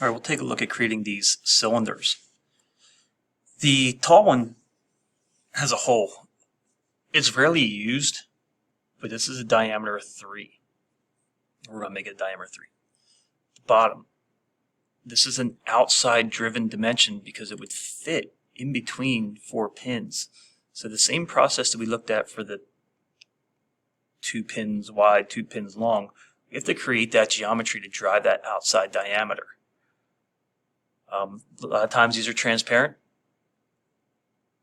All right, we'll take a look at creating these cylinders. The tall one has a hole. It's rarely used, but this is a diameter of 3. We're going to make it a diameter 3. The bottom. This is an outside driven dimension because it would fit in between 4 pins. So the same process that we looked at for the 2 pins wide, 2 pins long, we have to create that geometry to drive that outside diameter. A lot of times these are transparent,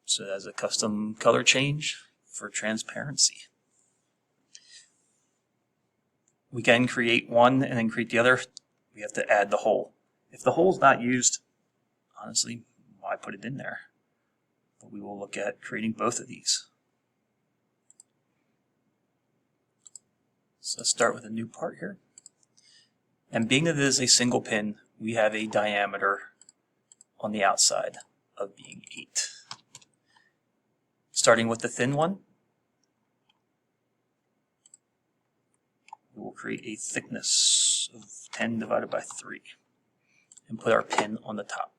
so it has a custom color change for transparency. We can create one and then create the other. We have to add the hole. If the hole is not used, honestly, why put it in there? But we will look at creating both of these. So let's start with a new part here. And being that it is a single pin, we have a diameter on the outside of being 8. Starting with the thin one, we will create a thickness of 10 divided by 3 and put our pin on the top.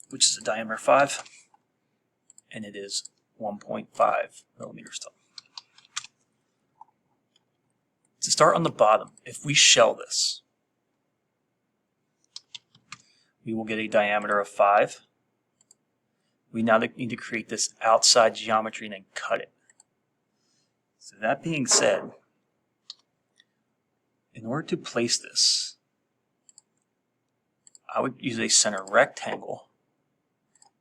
Which is a diameter 5, and it is 1.5 millimeters tall. To start on the bottom, if we shell this, we will get a diameter of 5. We now need to create this outside geometry and then cut it. So that being said, in order to place this, I would use a center rectangle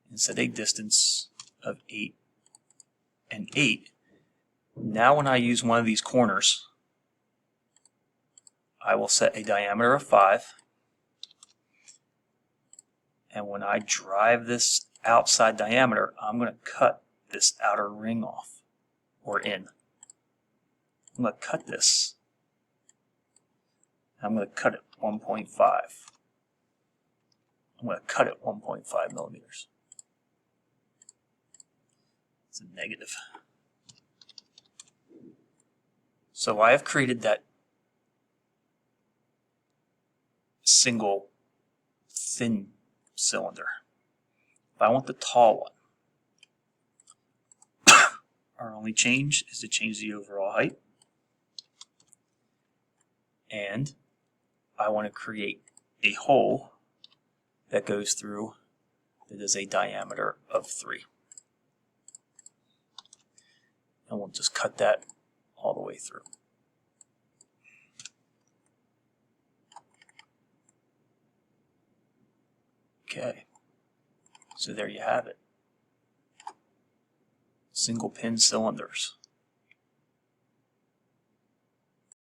and set a distance of 8 and 8. Now when I use one of these corners, I will set a diameter of 5, and when I drive this outside diameter, I'm going to cut this outer ring off, or in. I'm going to cut this. I'm going to cut it 1.5. I'm going to cut it 1.5 millimeters. It's a negative. So I have created that single thin cylinder. If I want the tall one, our only change is to change the overall height. And I want to create a hole that goes through that is a diameter of 3. And we'll just cut that all the way through. Okay, so there you have it. Single pin cylinders.